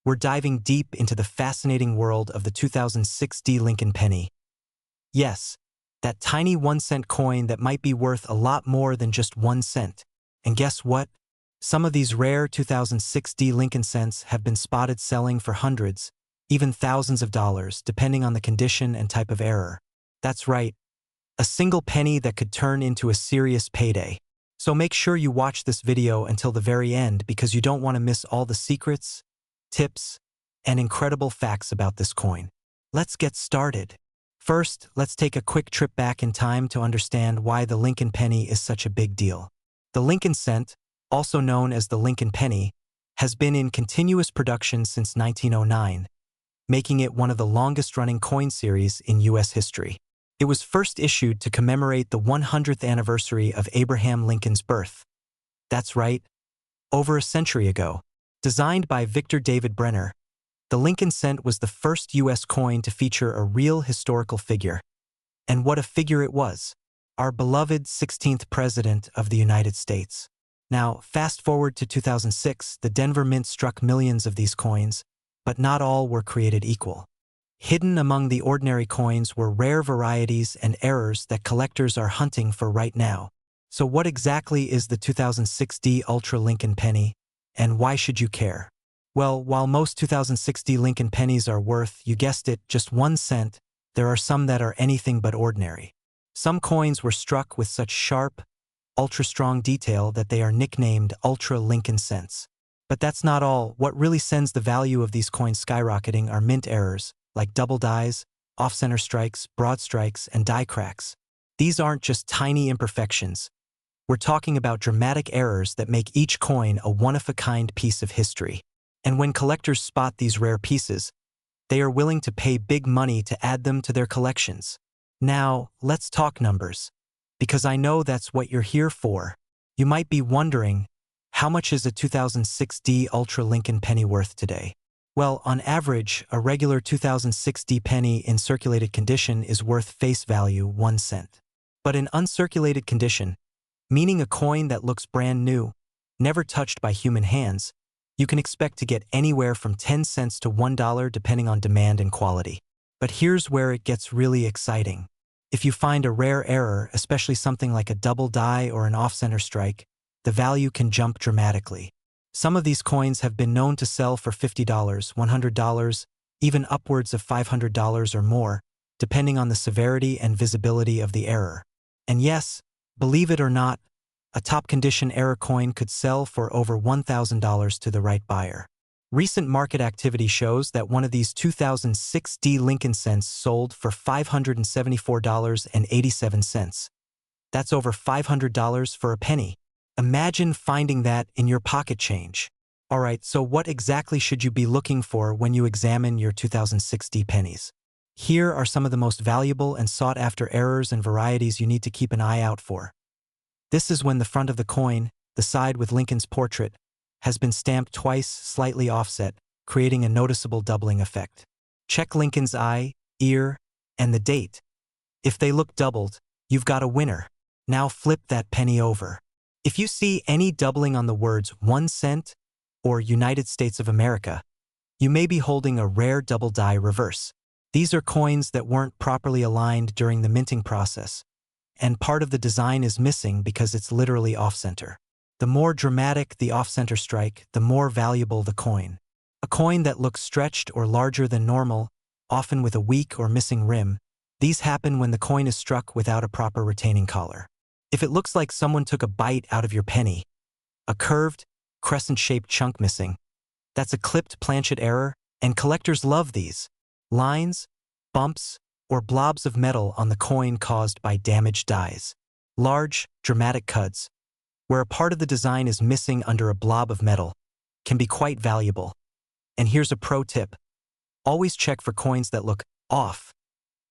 we're diving deep into the fascinating world of the 2006D Lincoln penny. Yes, that tiny 1 cent coin that might be worth a lot more than just 1 cent. And guess what? Some of these rare 2006D Lincoln cents have been spotted selling for hundreds, even thousands of dollars, depending on the condition and type of error. That's right, a single penny that could turn into a serious payday. So make sure you watch this video until the very end because you don't want to miss all the secrets, tips, and incredible facts about this coin. Let's get started. First, let's take a quick trip back in time to understand why the Lincoln penny is such a big deal. The Lincoln cent, also known as the Lincoln penny, has been in continuous production since 1909, making it one of the longest-running coin series in U.S. history. It was first issued to commemorate the 100th anniversary of Abraham Lincoln's birth. That's right, over a century ago. Designed by Victor David Brenner, the Lincoln cent was the first U.S. coin to feature a real historical figure. And what a figure it was! Our beloved 16th President of the United States. Now, fast forward to 2006, the Denver Mint struck millions of these coins, but not all were created equal. Hidden among the ordinary coins were rare varieties and errors that collectors are hunting for right now. So what exactly is the 2006D Ultra Lincoln penny, and why should you care? Well, while most 2006D Lincoln pennies are worth, you guessed it, just 1 cent, there are some that are anything but ordinary. Some coins were struck with such sharp, ultra-strong detail that they are nicknamed Ultra Lincoln cents. But that's not all. What really sends the value of these coins skyrocketing are mint errors, like double dies, off-center strikes, broad strikes, and die cracks. These aren't just tiny imperfections. We're talking about dramatic errors that make each coin a one-of-a-kind piece of history. And when collectors spot these rare pieces, they are willing to pay big money to add them to their collections. Now, let's talk numbers. Because I know that's what you're here for. You might be wondering, how much is a 2006D Ultra Lincoln penny worth today? Well, on average, a regular 2006D penny in circulated condition is worth face value 1 cent. But in uncirculated condition, meaning a coin that looks brand new, never touched by human hands, you can expect to get anywhere from 10 cents to $1 depending on demand and quality. But here's where it gets really exciting. If you find a rare error, especially something like a double die or an off-center strike, the value can jump dramatically. Some of these coins have been known to sell for $50, $100, even upwards of $500 or more, depending on the severity and visibility of the error. And yes, believe it or not, a top-condition error coin could sell for over $1,000 to the right buyer. Recent market activity shows that one of these 2006 D Lincoln cents sold for $574.87. That's over $500 for a penny. Imagine finding that in your pocket change. Alright, so what exactly should you be looking for when you examine your 2006 D pennies? Here are some of the most valuable and sought-after errors and varieties you need to keep an eye out for. This is when the front of the coin, the side with Lincoln's portrait, has been stamped twice, slightly offset, creating a noticeable doubling effect. Check Lincoln's eye, ear, and the date. If they look doubled, you've got a winner. Now flip that penny over. If you see any doubling on the words 1 cent or United States of America, you may be holding a rare double die reverse. These are coins that weren't properly aligned during the minting process, and part of the design is missing because it's literally off-center. The more dramatic the off-center strike, the more valuable the coin. A coin that looks stretched or larger than normal, often with a weak or missing rim, these happen when the coin is struck without a proper retaining collar. If it looks like someone took a bite out of your penny, a curved, crescent-shaped chunk missing, that's a clipped planchet error, and collectors love these. Lines, bumps, or blobs of metal on the coin caused by damaged dies. Large, dramatic cuts, where a part of the design is missing under a blob of metal, can be quite valuable. And here's a pro tip. Always check for coins that look off.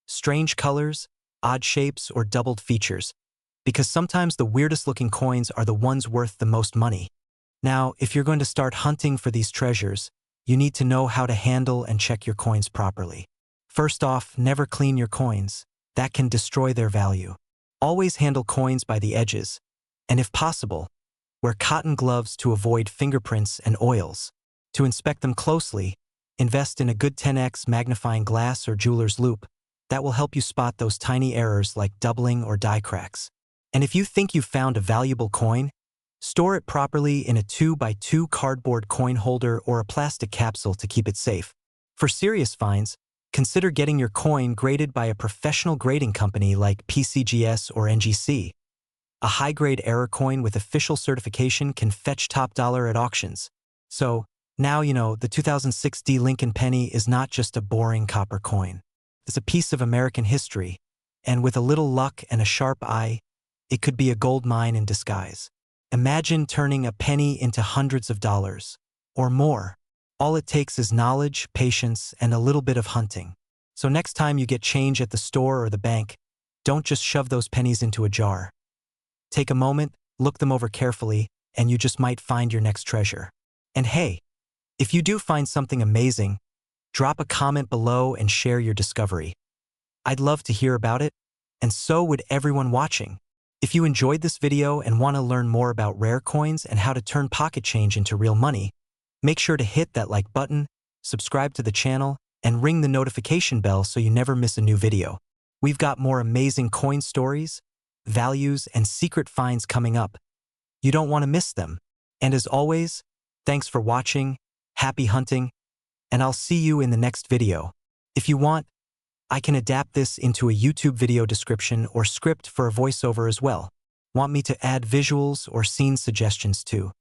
Strange colors, odd shapes, or doubled features, because sometimes the weirdest looking coins are the ones worth the most money. Now, if you're going to start hunting for these treasures, you need to know how to handle and check your coins properly. First off, never clean your coins. That can destroy their value. Always handle coins by the edges, and if possible, wear cotton gloves to avoid fingerprints and oils. To inspect them closely, invest in a good 10x magnifying glass or jeweler's loupe. That will help you spot those tiny errors like doubling or die cracks. And if you think you've found a valuable coin, store it properly in a 2x2 cardboard coin holder or a plastic capsule to keep it safe. For serious finds, consider getting your coin graded by a professional grading company like PCGS or NGC. A high-grade error coin with official certification can fetch top dollar at auctions. So, now you know the 2006 D Lincoln penny is not just a boring copper coin. It's a piece of American history, and with a little luck and a sharp eye, it could be a gold mine in disguise. Imagine turning a penny into hundreds of dollars, or more. All it takes is knowledge, patience, and a little bit of hunting. So next time you get change at the store or the bank, don't just shove those pennies into a jar. Take a moment, look them over carefully, and you just might find your next treasure. And hey, if you do find something amazing, drop a comment below and share your discovery. I'd love to hear about it, and so would everyone watching. If you enjoyed this video and want to learn more about rare coins and how to turn pocket change into real money, make sure to hit that like button, subscribe to the channel, and ring the notification bell so you never miss a new video. We've got more amazing coin stories, values, and secret finds coming up. You don't want to miss them. And as always, thanks for watching, happy hunting, and I'll see you in the next video. If you want, I can adapt this into a YouTube video description or script for a voiceover as well. Want me to add visuals or scene suggestions too?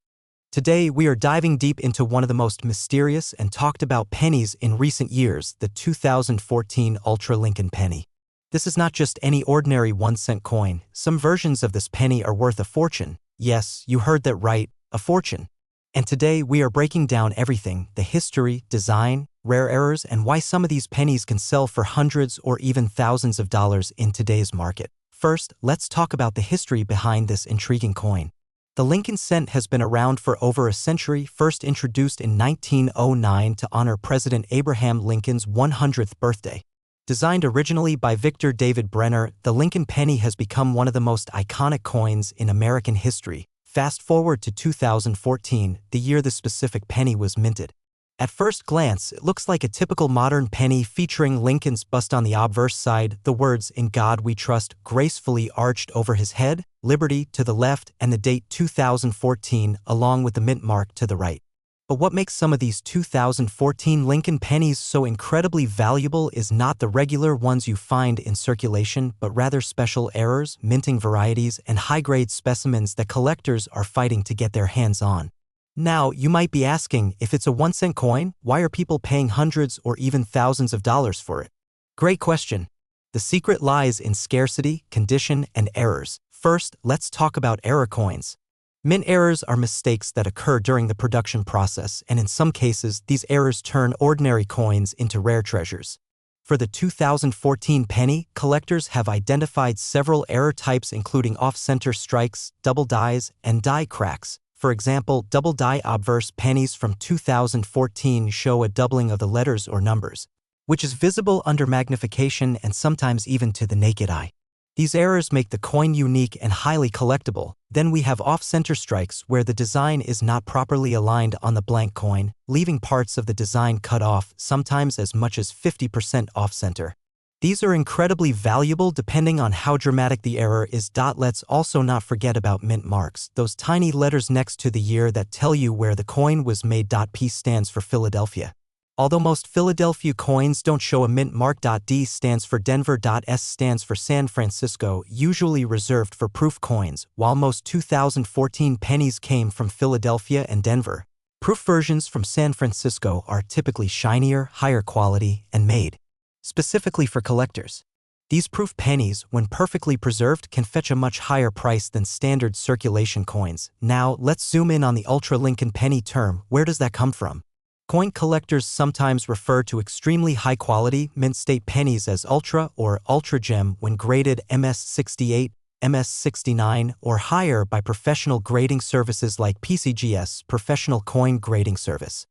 Today, we are diving deep into one of the most mysterious and talked about pennies in recent years, the 2014 Ultra Lincoln penny. This is not just any ordinary 1-cent coin. Some versions of this penny are worth a fortune. Yes, you heard that right, a fortune. And today, we are breaking down everything: the history, design, rare errors, and why some of these pennies can sell for hundreds or even thousands of dollars in today's market. First, let's talk about the history behind this intriguing coin. The Lincoln cent has been around for over a century, first introduced in 1909 to honor President Abraham Lincoln's 100th birthday. Designed originally by Victor David Brenner, the Lincoln penny has become one of the most iconic coins in American history, Fast forward to 2014, the year the specific penny was minted. At first glance, it looks like a typical modern penny featuring Lincoln's bust on the obverse side, the words "In God We Trust" gracefully arched over his head, Liberty to the left, and the date 2014 along with the mint mark to the right. But what makes some of these 2014 Lincoln pennies so incredibly valuable is not the regular ones you find in circulation, but rather special errors, minting varieties, and high-grade specimens that collectors are fighting to get their hands on. Now, you might be asking, if it's a 1-cent coin, why are people paying hundreds or even thousands of dollars for it? Great question. The secret lies in scarcity, condition, and errors. First, let's talk about error coins. Mint errors are mistakes that occur during the production process, and in some cases, these errors turn ordinary coins into rare treasures. For the 2014 penny, collectors have identified several error types including off-center strikes, double dies, and die cracks. For example, double die obverse pennies from 2014 show a doubling of the letters or numbers, which is visible under magnification and sometimes even to the naked eye. These errors make the coin unique and highly collectible. Then we have off-center strikes where the design is not properly aligned on the blank coin, leaving parts of the design cut off, sometimes as much as 50% off-center. These are incredibly valuable depending on how dramatic the error is. Let's also not forget about mint marks, those tiny letters next to the year that tell you where the coin was made. P stands for Philadelphia. Although most Philadelphia coins don't show a mint mark. D stands for Denver. S stands for San Francisco, usually reserved for proof coins. While most 2014 pennies came from Philadelphia and Denver, proof versions from San Francisco are typically shinier, higher quality, and made specifically for collectors. These proof pennies, when perfectly preserved, can fetch a much higher price than standard circulation coins. Now, let's zoom in on the Ultra Lincoln penny term. Where does that come from? Coin collectors sometimes refer to extremely high-quality, mint-state pennies as ultra or ultra gem when graded MS68, MS69, or higher by professional grading services like PCGS, Professional Coin Grading Service,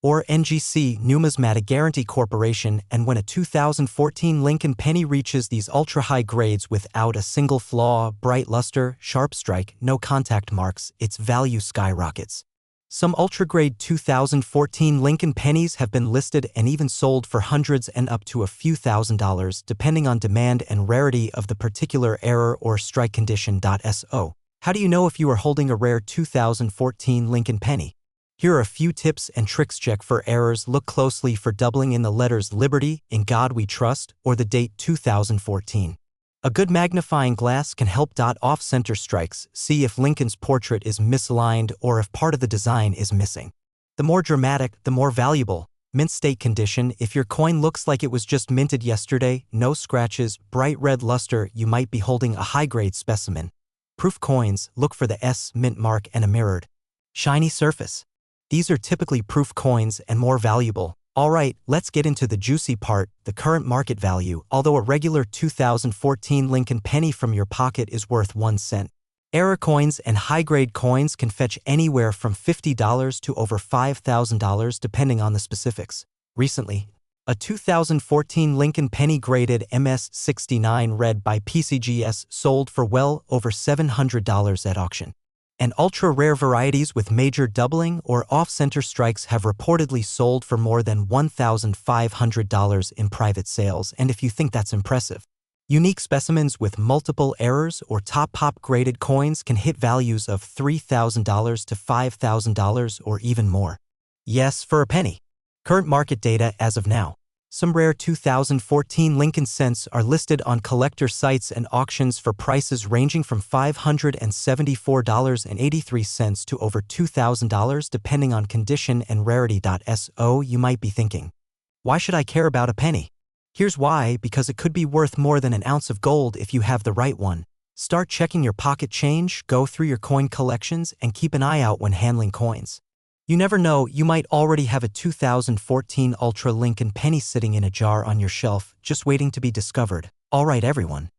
or NGC, Numismatic Guarantee Corporation. And when a 2014 Lincoln penny reaches these ultra-high grades without a single flaw, bright luster, sharp strike, no contact marks, its value skyrockets. Some ultra-grade 2014 Lincoln pennies have been listed and even sold for hundreds and up to a few $1,000s depending on demand and rarity of the particular error or strike condition. So, how do you know if you are holding a rare 2014 Lincoln penny? Here are a few tips and tricks. Check for errors. Look closely for doubling in the letters Liberty, In God We Trust, or the date 2014. A good magnifying glass can help. Off-center strikes. See if Lincoln's portrait is misaligned or if part of the design is missing. The more dramatic, the more valuable. Mint state condition. If your coin looks like it was just minted yesterday, no scratches, bright red luster, you might be holding a high-grade specimen. Proof coins. Look for the S mint mark and a mirrored, shiny surface. These are typically proof coins and more valuable. Alright, let's get into the juicy part, the current market value. Although a regular 2014 Lincoln penny from your pocket is worth 1 cent, error coins and high-grade coins can fetch anywhere from $50 to over $5,000 depending on the specifics. Recently, a 2014 Lincoln penny graded MS69 red by PCGS sold for well over $700 at auction. And ultra-rare varieties with major doubling or off-center strikes have reportedly sold for more than $1,500 in private sales. And if you think that's impressive, unique specimens with multiple errors or top-pop graded coins can hit values of $3,000 to $5,000 or even more. Yes, for a penny. Current market data as of now. Some rare 2014 Lincoln cents are listed on collector sites and auctions for prices ranging from $574.83 to over $2,000 depending on condition and rarity. So you might be thinking, why should I care about a penny? Here's why: because it could be worth more than an ounce of gold if you have the right one. Start checking your pocket change, go through your coin collections, and keep an eye out when handling coins. You never know, you might already have a 2014 Ultra Lincoln penny sitting in a jar on your shelf, just waiting to be discovered. Alright everyone.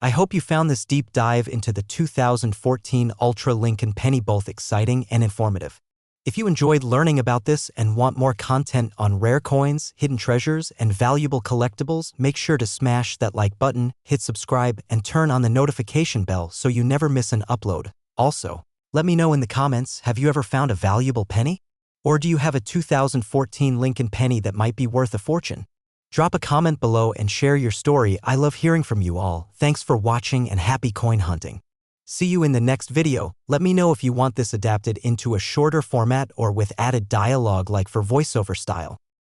I hope you found this deep dive into the 2014 Ultra Lincoln penny both exciting and informative. If you enjoyed learning about this and want more content on rare coins, hidden treasures, and valuable collectibles, make sure to smash that like button, hit subscribe, and turn on the notification bell so you never miss an upload. Also, Let me know in the comments, have you ever found a valuable penny? Or do you have a 2014 Lincoln penny that might be worth a fortune? Drop a comment below and share your story. I love hearing from you all. Thanks for watching and happy coin hunting. See you in the next video. Let me know if you want this adapted into a shorter format or with added dialogue like for voiceover style.